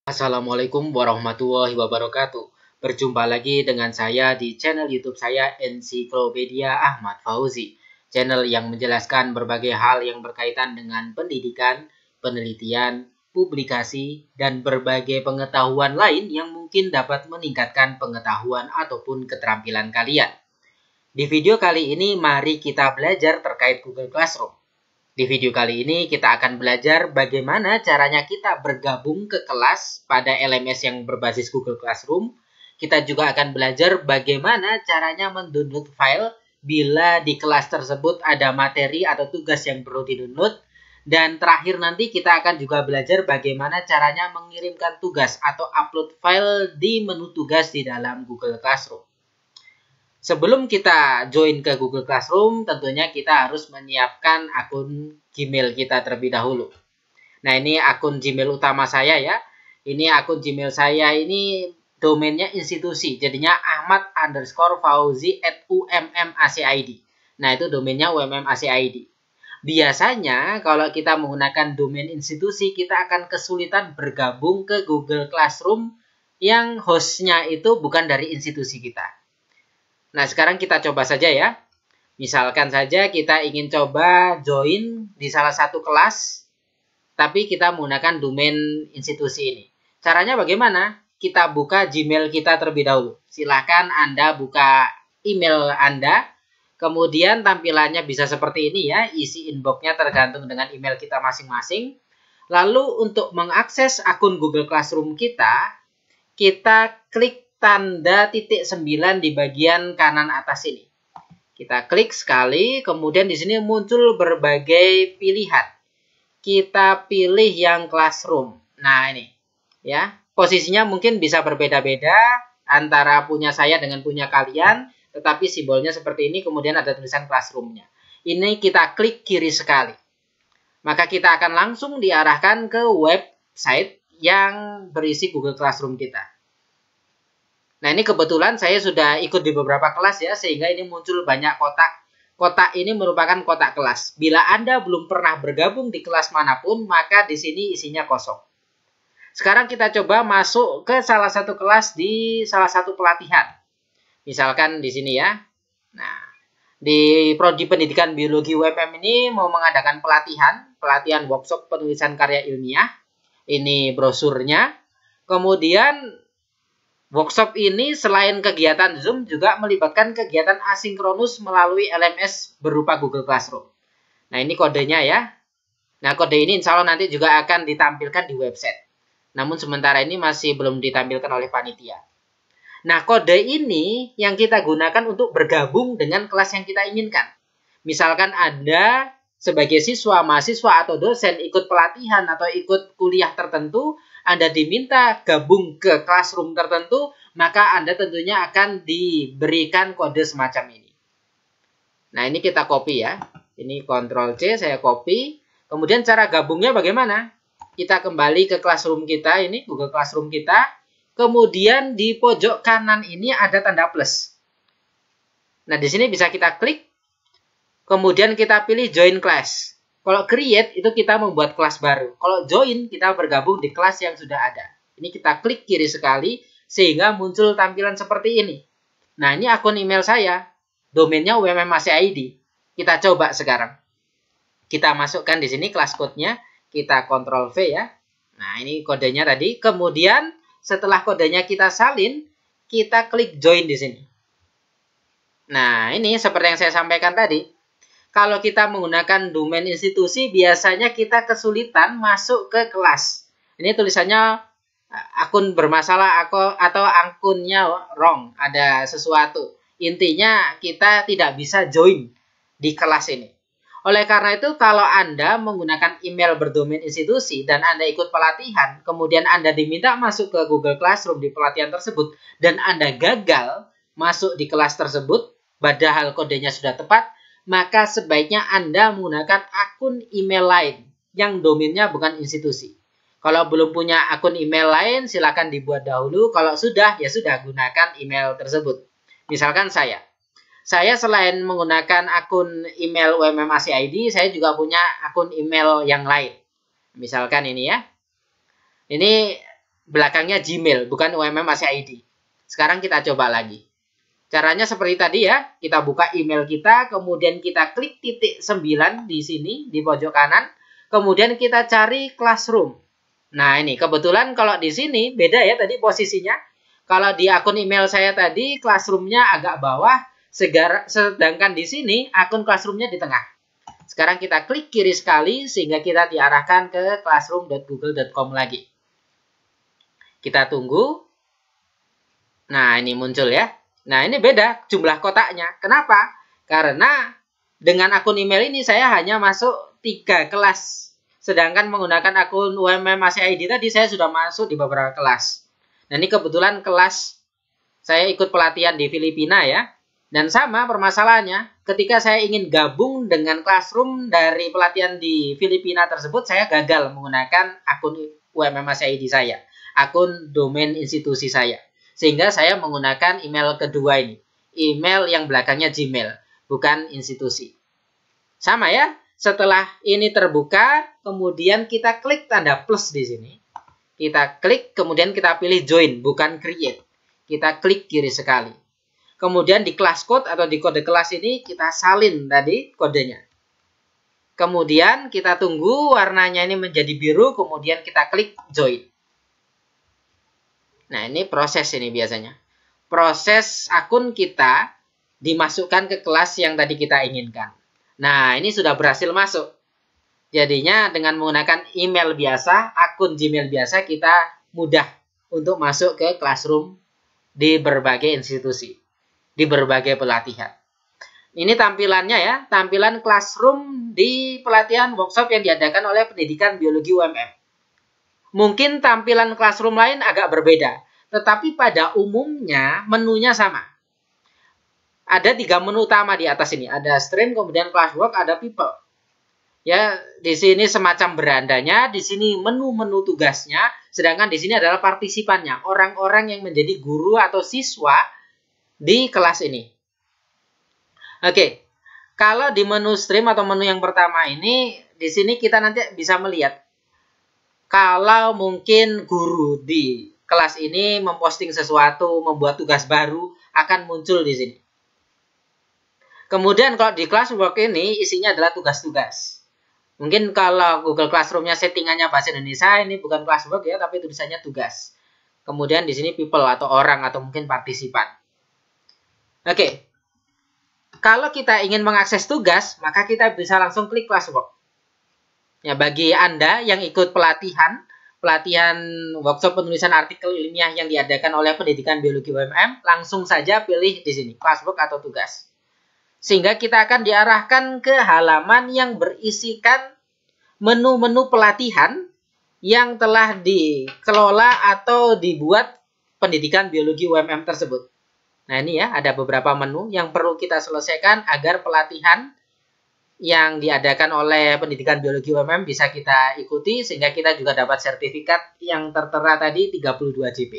Assalamualaikum warahmatullahi wabarakatuh. Berjumpa lagi dengan saya di channel YouTube saya Ensiklopedia Ahmad Fauzi. Channel yang menjelaskan berbagai hal yang berkaitan dengan pendidikan, penelitian, publikasi, dan berbagai pengetahuan lain yang mungkin dapat meningkatkan pengetahuan ataupun keterampilan kalian. Di video kali ini mari kita belajar terkait Google Classroom. Di video kali ini kita akan belajar bagaimana caranya kita bergabung ke kelas pada LMS yang berbasis Google Classroom. Kita juga akan belajar bagaimana caranya mendownload file bila di kelas tersebut ada materi atau tugas yang perlu di-download. Dan terakhir nanti kita akan juga belajar bagaimana caranya mengirimkan tugas atau upload file di menu tugas di dalam Google Classroom. Sebelum kita join ke Google Classroom, tentunya kita harus menyiapkan akun Gmail kita terlebih dahulu. Nah, ini akun Gmail utama saya ya. Ini akun Gmail saya ini domainnya institusi. Jadinya ahmad_fauzi@ummacid. Nah, itu domainnya ummacid. Biasanya kalau kita menggunakan domain institusi, kita akan kesulitan bergabung ke Google Classroom yang hostnya itu bukan dari institusi kita. Nah, sekarang kita coba saja ya. Misalkan saja kita ingin coba join di salah satu kelas, tapi kita menggunakan domain institusi ini. Caranya bagaimana? Kita buka Gmail kita terlebih dahulu. Silakan Anda buka email Anda. Kemudian tampilannya bisa seperti ini ya. Isi inbox-nya tergantung dengan email kita masing-masing. Lalu untuk mengakses akun Google Classroom kita klik tanda titik 9 di bagian kanan atas ini. Kita klik sekali, kemudian di sini muncul berbagai pilihan. Kita pilih yang Classroom. Nah, ini ya. Posisinya mungkin bisa berbeda-beda antara punya saya dengan punya kalian, tetapi simbolnya seperti ini, kemudian ada tulisan Classroom-nya. Ini kita klik kiri sekali. Maka kita akan langsung diarahkan ke website yang berisi Google Classroom kita. Nah, ini kebetulan saya sudah ikut di beberapa kelas ya, sehingga ini muncul banyak kotak. Kotak ini merupakan kotak kelas. Bila Anda belum pernah bergabung di kelas manapun, maka di sini isinya kosong. Sekarang kita coba masuk ke salah satu kelas di salah satu pelatihan. Misalkan di sini ya. Nah, di Prodi Pendidikan Biologi UMM ini mau mengadakan pelatihan workshop penulisan karya ilmiah. Ini brosurnya. Kemudian workshop ini selain kegiatan Zoom juga melibatkan kegiatan asinkronus melalui LMS berupa Google Classroom. Nah, ini kodenya ya. Nah, kode ini insya Allah nanti juga akan ditampilkan di website. Namun sementara ini masih belum ditampilkan oleh panitia. Nah, kode ini yang kita gunakan untuk bergabung dengan kelas yang kita inginkan. Misalkan Anda sebagai siswa, mahasiswa, atau dosen ikut pelatihan atau ikut kuliah tertentu, Anda diminta gabung ke classroom tertentu, maka Anda tentunya akan diberikan kode semacam ini. Nah, ini kita copy ya. Ini Ctrl C, saya copy. Kemudian cara gabungnya bagaimana? Kita kembali ke classroom kita, ini Google Classroom kita. Kemudian di pojok kanan ini ada tanda plus. Nah, di sini bisa kita klik. Kemudian kita pilih join class. Kalau create itu kita membuat kelas baru. Kalau join kita bergabung di kelas yang sudah ada. Ini kita klik kiri sekali sehingga muncul tampilan seperti ini. Nah, ini akun email saya. Domainnya ummacid. Kita coba sekarang. Kita masukkan di sini kelas code-nya. Kita Ctrl V ya. Nah, ini kodenya tadi. Kemudian setelah kodenya kita salin, kita klik join di sini. Nah, ini seperti yang saya sampaikan tadi. Kalau kita menggunakan domain institusi, biasanya kita kesulitan masuk ke kelas. Ini tulisannya akun bermasalah atau akunnya wrong, ada sesuatu. Intinya kita tidak bisa join di kelas ini. Oleh karena itu, kalau Anda menggunakan email berdomain institusi dan Anda ikut pelatihan, kemudian Anda diminta masuk ke Google Classroom di pelatihan tersebut, dan Anda gagal masuk di kelas tersebut, padahal kodenya sudah tepat, maka sebaiknya Anda menggunakan akun email lain yang domainnya bukan institusi. Kalau belum punya akun email lain, silakan dibuat dahulu. Kalau sudah, ya sudah, gunakan email tersebut. Misalkan saya selain menggunakan akun email ummacid, saya juga punya akun email yang lain. Misalkan ini ya. Ini belakangnya Gmail, bukan UMM ACID ID. Sekarang kita coba lagi. Caranya seperti tadi ya, kita buka email kita, kemudian kita klik titik 9 di sini, di pojok kanan, kemudian kita cari Classroom. Nah ini, kebetulan kalau di sini beda ya tadi posisinya. Kalau di akun email saya tadi, Classroom-nya agak bawah, sedangkan di sini akun Classroom-nya di tengah. Sekarang kita klik kiri sekali, sehingga kita diarahkan ke classroom.google.com lagi. Kita tunggu. Nah ini muncul ya. Nah, ini beda jumlah kotaknya. Kenapa? Karena dengan akun email ini saya hanya masuk 3 kelas. Sedangkan menggunakan akun UMM ACID tadi saya sudah masuk di beberapa kelas. Nah, ini kebetulan kelas saya ikut pelatihan di Filipina ya. Dan sama permasalahannya, ketika saya ingin gabung dengan Classroom dari pelatihan di Filipina tersebut, saya gagal menggunakan akun UMM ACID saya. Akun domain institusi saya. Sehingga saya menggunakan email kedua ini. Email yang belakangnya Gmail, bukan institusi. Sama ya, setelah ini terbuka, kemudian kita klik tanda plus di sini. Kita klik, kemudian kita pilih join, bukan create. Kita klik kiri sekali. Kemudian di class code atau di kode kelas ini, kita salin tadi kodenya. Kemudian kita tunggu warnanya ini menjadi biru, kemudian kita klik join. Nah, ini proses ini biasanya. Proses akun kita dimasukkan ke kelas yang tadi kita inginkan. Nah, ini sudah berhasil masuk. Jadinya dengan menggunakan email biasa, akun Gmail biasa, kita mudah untuk masuk ke Classroom di berbagai institusi, di berbagai pelatihan. Ini tampilannya ya, tampilan Classroom di pelatihan workshop yang diadakan oleh Pendidikan Biologi UMM. Mungkin tampilan Classroom lain agak berbeda, tetapi pada umumnya menunya sama. Ada 3 menu utama di atas ini, ada Stream, kemudian Classwork, ada People. Ya, di sini semacam berandanya, di sini menu-menu tugasnya, sedangkan di sini adalah partisipannya, orang-orang yang menjadi guru atau siswa di kelas ini. Oke, kalau di menu Stream atau menu yang pertama ini, di sini kita nanti bisa melihat kalau mungkin guru di kelas ini memposting sesuatu, membuat tugas baru, akan muncul di sini. Kemudian kalau di Classwork ini isinya adalah tugas-tugas. Mungkin kalau Google Classroom-nya settingannya bahasa Indonesia, ini bukan Classwork ya, tapi tulisannya tugas. Kemudian di sini people atau orang atau mungkin partisipan. Oke. Kalau kita ingin mengakses tugas, maka kita bisa langsung klik Classwork. Ya, bagi Anda yang ikut pelatihan workshop penulisan artikel ilmiah yang diadakan oleh Pendidikan Biologi UMM, langsung saja pilih di sini, Classwork atau tugas. Sehingga kita akan diarahkan ke halaman yang berisikan menu-menu pelatihan yang telah dikelola atau dibuat Pendidikan Biologi UMM tersebut. Nah ini ya, ada beberapa menu yang perlu kita selesaikan agar pelatihan yang diadakan oleh Pendidikan Biologi UMM bisa kita ikuti sehingga kita juga dapat sertifikat yang tertera tadi 32 JP.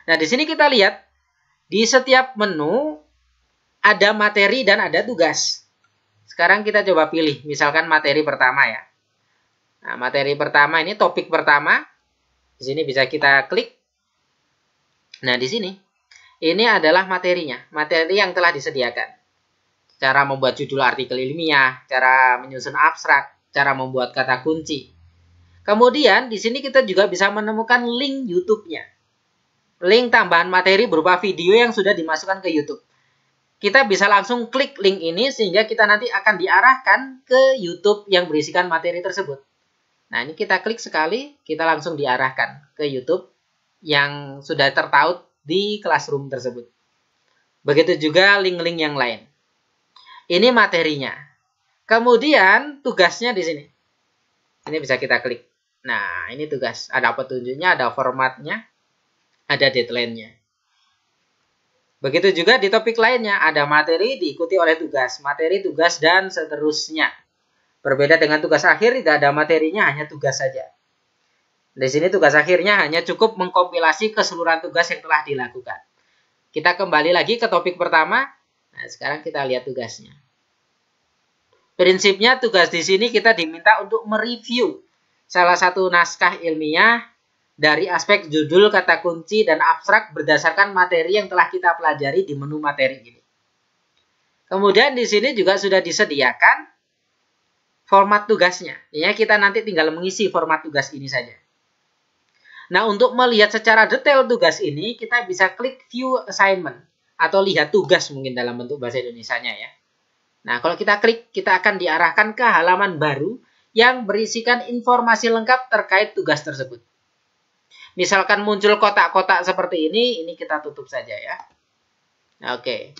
Nah, di sini kita lihat di setiap menu ada materi dan ada tugas. Sekarang kita coba pilih, misalkan materi pertama ya. Nah, materi pertama ini topik pertama. Di sini bisa kita klik. Nah, di sini ini adalah materinya, materi yang telah disediakan. Cara membuat judul artikel ilmiah, cara menyusun abstrak, cara membuat kata kunci. Kemudian di sini kita juga bisa menemukan link YouTube-nya. Link tambahan materi berupa video yang sudah dimasukkan ke YouTube. Kita bisa langsung klik link ini sehingga kita nanti akan diarahkan ke YouTube yang berisikan materi tersebut. Nah, ini kita klik sekali, kita langsung diarahkan ke YouTube yang sudah tertaut di Classroom tersebut. Begitu juga link-link yang lain. Ini materinya. Kemudian tugasnya di sini. Ini bisa kita klik. Nah, ini tugas. Ada petunjuknya, ada formatnya, ada deadline-nya. Begitu juga di topik lainnya. Ada materi diikuti oleh tugas. Materi, tugas, dan seterusnya. Berbeda dengan tugas akhir, tidak ada materinya, hanya tugas saja. Di sini tugas akhirnya hanya cukup mengkompilasi keseluruhan tugas yang telah dilakukan. Kita kembali lagi ke topik pertama. Nah, sekarang kita lihat tugasnya. Prinsipnya tugas di sini kita diminta untuk mereview salah satu naskah ilmiah dari aspek judul, kata kunci, dan abstrak berdasarkan materi yang telah kita pelajari di menu materi ini. Kemudian di sini juga sudah disediakan format tugasnya. Ya, kita nanti tinggal mengisi format tugas ini saja. Nah, untuk melihat secara detail tugas ini, kita bisa klik View Assignment atau lihat tugas mungkin dalam bentuk bahasa Indonesianya ya. Nah, kalau kita klik, kita akan diarahkan ke halaman baru yang berisikan informasi lengkap terkait tugas tersebut. Misalkan muncul kotak-kotak seperti ini kita tutup saja ya. Oke.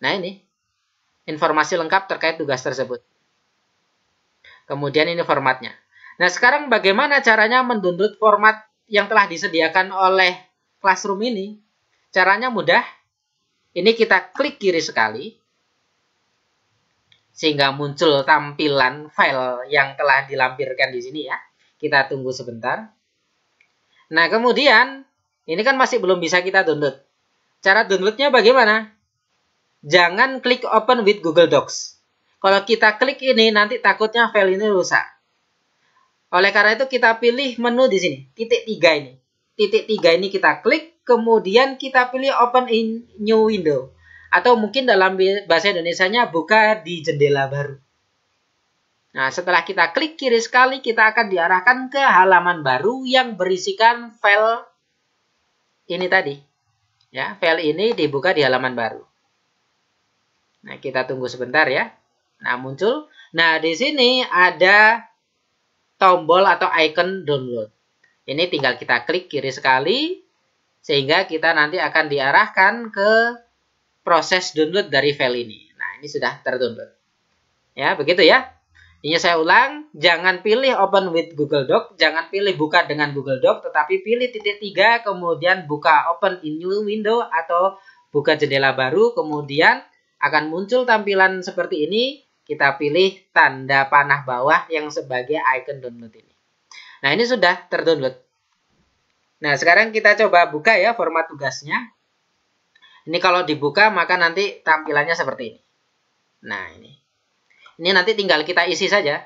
Nah, ini informasi lengkap terkait tugas tersebut. Kemudian ini formatnya. Nah, sekarang bagaimana caranya mendownload format yang telah disediakan oleh Classroom ini? Caranya mudah. Ini kita klik kiri sekali, sehingga muncul tampilan file yang telah dilampirkan di sini ya. Kita tunggu sebentar. Nah, kemudian ini kan masih belum bisa kita download. Cara downloadnya bagaimana? Jangan klik Open with Google Docs. Kalau kita klik ini, nanti takutnya file ini rusak. Oleh karena itu kita pilih menu di sini, titik 3 ini. Titik 3 ini kita klik, kemudian kita pilih Open in New Window. Atau mungkin dalam bahasa Indonesianya buka di jendela baru. Nah, setelah kita klik kiri sekali, kita akan diarahkan ke halaman baru yang berisikan file ini tadi. Ya, file ini dibuka di halaman baru. Nah, kita tunggu sebentar ya. Nah, muncul. Nah, di sini ada tombol atau icon download. Ini tinggal kita klik kiri sekali, sehingga kita nanti akan diarahkan ke proses download dari file ini. Nah, ini sudah terdownload. Ya, begitu ya. Ini saya ulang, jangan pilih Open with Google Doc, jangan pilih buka dengan Google Doc, tetapi pilih titik 3, kemudian buka Open in New Window atau buka jendela baru, kemudian akan muncul tampilan seperti ini. Kita pilih tanda panah bawah yang sebagai icon download ini. Nah, ini sudah terdownload. Nah, sekarang kita coba buka ya format tugasnya. Ini kalau dibuka maka nanti tampilannya seperti ini. Nah, ini. Ini nanti tinggal kita isi saja.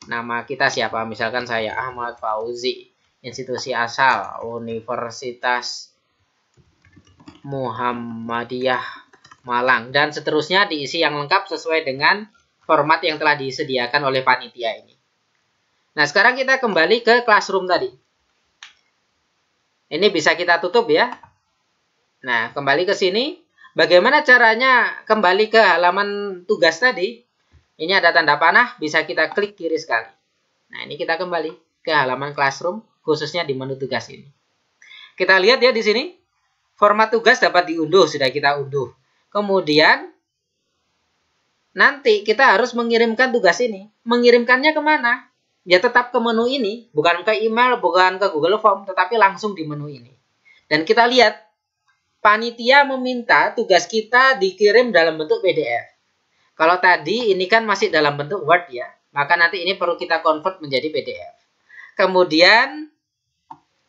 Nama kita siapa? Misalkan saya Ahmad Fauzi. Institusi asal Universitas Muhammadiyah Malang. Dan seterusnya diisi yang lengkap sesuai dengan format yang telah disediakan oleh panitia ini. Nah, sekarang kita kembali ke Classroom tadi. Ini bisa kita tutup ya. Nah, kembali ke sini. Bagaimana caranya kembali ke halaman tugas tadi? Ini ada tanda panah, bisa kita klik kiri sekali. Nah, ini kita kembali ke halaman Classroom, khususnya di menu tugas ini. Kita lihat ya di sini, format tugas dapat diunduh, sudah kita unduh. Kemudian, nanti kita harus mengirimkan tugas ini. Mengirimkannya kemana? Ya tetap ke menu ini, bukan ke email, bukan ke Google Form, tetapi langsung di menu ini. Dan kita lihat, panitia meminta tugas kita dikirim dalam bentuk PDF. Kalau tadi ini kan masih dalam bentuk Word ya, maka nanti ini perlu kita convert menjadi PDF. Kemudian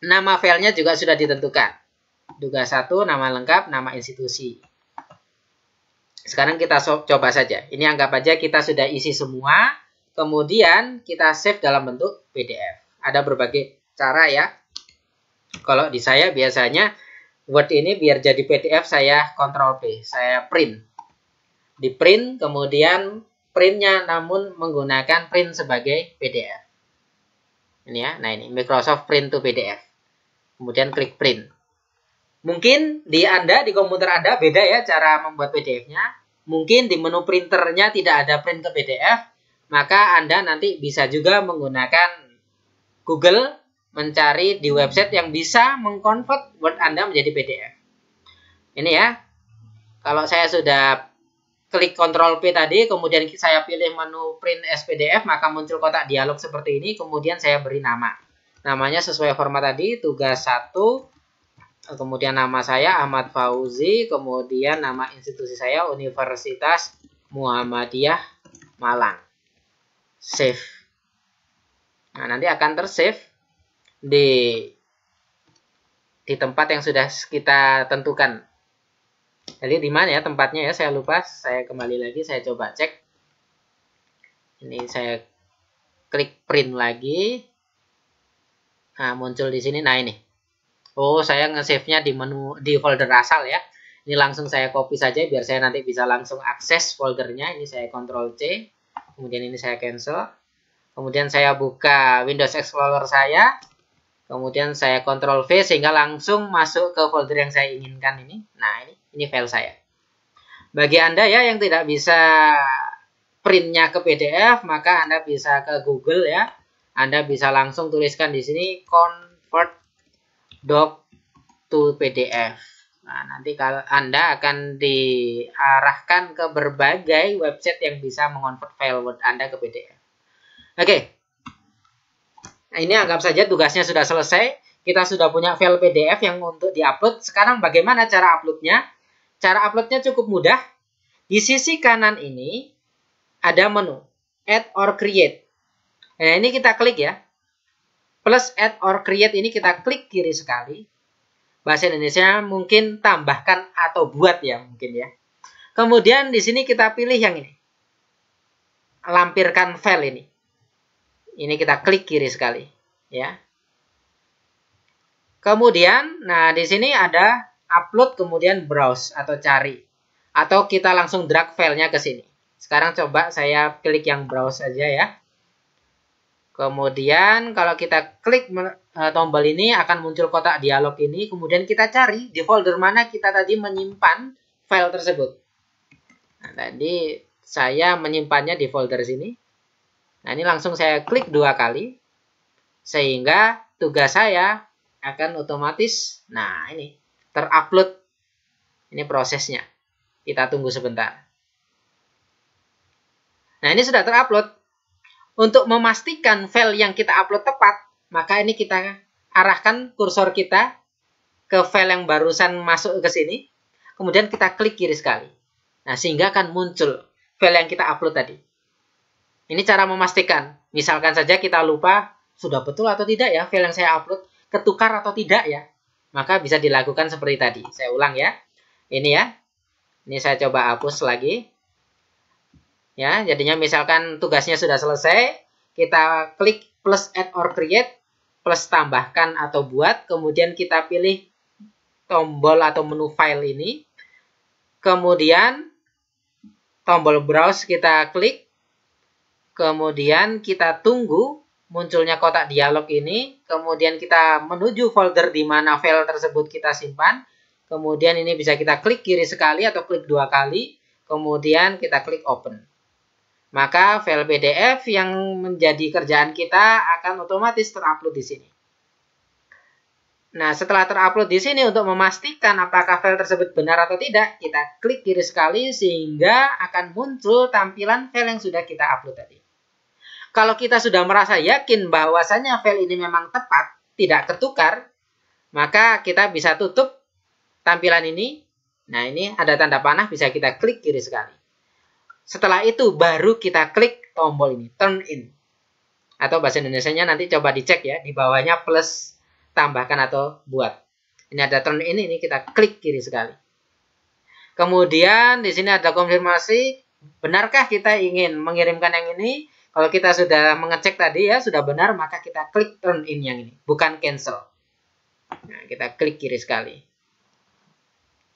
nama filenya juga sudah ditentukan. Tugas 1, nama lengkap, nama institusi. Sekarang kita coba saja. Ini anggap aja kita sudah isi semua, kemudian kita save dalam bentuk PDF. Ada berbagai cara ya. Kalau di saya biasanya Word ini biar jadi PDF saya Ctrl P, saya print. Di print, kemudian printnya namun menggunakan print sebagai PDF. Ini ya, nah ini Microsoft Print to PDF. Kemudian klik print. Mungkin di Anda, di komputer Anda beda ya cara membuat PDF-nya. Mungkin di menu printernya tidak ada print ke PDF, maka Anda nanti bisa juga menggunakan Google mencari di website yang bisa mengkonvert Word Anda menjadi PDF. Ini ya, kalau saya sudah klik Ctrl P tadi, kemudian saya pilih menu Print as PDF, maka muncul kotak dialog seperti ini, kemudian saya beri nama. Namanya sesuai format tadi, tugas 1, kemudian nama saya Ahmad Fauzi, kemudian nama institusi saya Universitas Muhammadiyah Malang. Save. Nah, nanti akan tersave di tempat yang sudah kita tentukan. Jadi di mana ya tempatnya ya, saya lupa, saya kembali lagi, saya coba cek. Ini saya klik print lagi. Nah, muncul di sini. Nah, ini. Oh, saya nge-save-nya di menu di folder asal ya. Ini langsung saya copy saja biar saya nanti bisa langsung akses foldernya. Ini saya Ctrl C. Kemudian ini saya cancel. Kemudian saya buka Windows Explorer saya. Kemudian saya Ctrl V sehingga langsung masuk ke folder yang saya inginkan ini. Nah, ini file saya. Bagi Anda ya yang tidak bisa printnya ke PDF, maka Anda bisa ke Google ya. Anda bisa langsung tuliskan di sini convert doc to PDF. Nah, nanti kalau Anda akan diarahkan ke berbagai website yang bisa mengonvert file Word Anda ke PDF. Oke. Nah, ini anggap saja tugasnya sudah selesai. Kita sudah punya file PDF yang untuk diupload. Sekarang bagaimana cara uploadnya? Cara uploadnya cukup mudah. Di sisi kanan ini ada menu Add or Create. Nah, ini kita klik ya. Plus Add or Create ini kita klik kiri sekali. Bahasa Indonesia mungkin tambahkan atau buat ya mungkin ya. Kemudian di sini kita pilih yang ini. Lampirkan file ini. Ini kita klik kiri sekali ya. Kemudian nah di sini ada upload kemudian browse atau cari. Atau kita langsung drag filenya ke sini. Sekarang coba saya klik yang browse saja ya. Kemudian kalau kita klik tombol ini akan muncul kotak dialog ini. Kemudian kita cari di folder mana kita tadi menyimpan file tersebut. Nah, tadi saya menyimpannya di folder sini. Nah, ini langsung saya klik 2 kali. Sehingga tugas saya akan otomatis, nah ini, terupload. Ini prosesnya. Kita tunggu sebentar. Nah, ini sudah terupload. Untuk memastikan file yang kita upload tepat, maka ini kita arahkan kursor kita ke file yang barusan masuk ke sini. Kemudian kita klik kiri sekali. Nah, sehingga akan muncul file yang kita upload tadi. Ini cara memastikan. Misalkan saja kita lupa, sudah betul atau tidak ya file yang saya upload, ketukar atau tidak ya. Maka bisa dilakukan seperti tadi. Saya ulang ya. Ini ya. Ini saya coba hapus lagi. Ya, jadinya misalkan tugasnya sudah selesai, kita klik plus add or create, plus tambahkan atau buat, kemudian kita pilih tombol atau menu file ini, kemudian tombol browse kita klik, kemudian kita tunggu munculnya kotak dialog ini, kemudian kita menuju folder di mana file tersebut kita simpan, kemudian ini bisa kita klik kiri sekali atau klik 2 kali, kemudian kita klik open. Maka file PDF yang menjadi kerjaan kita akan otomatis terupload di sini. Nah, setelah terupload di sini untuk memastikan apakah file tersebut benar atau tidak, kita klik kiri sekali sehingga akan muncul tampilan file yang sudah kita upload tadi. Kalau kita sudah merasa yakin bahwasanya file ini memang tepat, tidak ketukar, maka kita bisa tutup tampilan ini. Nah, ini ada tanda panah, bisa kita klik kiri sekali. Setelah itu baru kita klik tombol ini, turn in. Atau bahasa Indonesianya nanti coba dicek ya, di bawahnya plus tambahkan atau buat. Ini ada turn in, ini kita klik kiri sekali. Kemudian di sini ada konfirmasi, benarkah kita ingin mengirimkan yang ini? Kalau kita sudah mengecek tadi ya, sudah benar, maka kita klik turn in yang ini, bukan cancel. Nah, kita klik kiri sekali.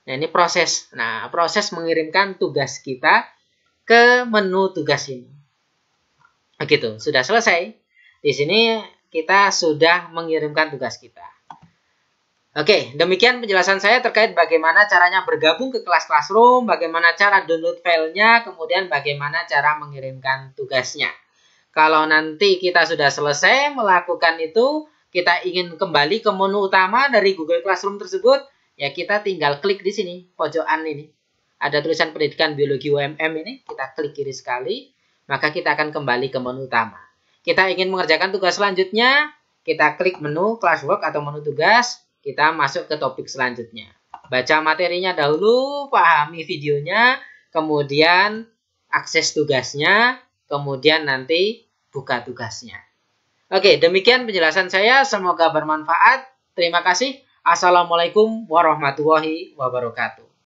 Nah, ini proses. Nah, proses mengirimkan tugas kita ke menu tugas ini. Begitu, sudah selesai. Di sini kita sudah mengirimkan tugas kita. Oke, demikian penjelasan saya terkait bagaimana caranya bergabung ke kelas Classroom, bagaimana cara download filenya, kemudian bagaimana cara mengirimkan tugasnya. Kalau nanti kita sudah selesai melakukan itu, kita ingin kembali ke menu utama dari Google Classroom tersebut, ya kita tinggal klik di sini, pojokan ini. Ada tulisan pendidikan biologi UMM ini, kita klik kiri sekali, maka kita akan kembali ke menu utama. Kita ingin mengerjakan tugas selanjutnya, kita klik menu classwork atau menu tugas, kita masuk ke topik selanjutnya. Baca materinya dahulu, pahami videonya, kemudian akses tugasnya, kemudian nanti buka tugasnya. Oke, demikian penjelasan saya, semoga bermanfaat. Terima kasih. Assalamualaikum warahmatullahi wabarakatuh.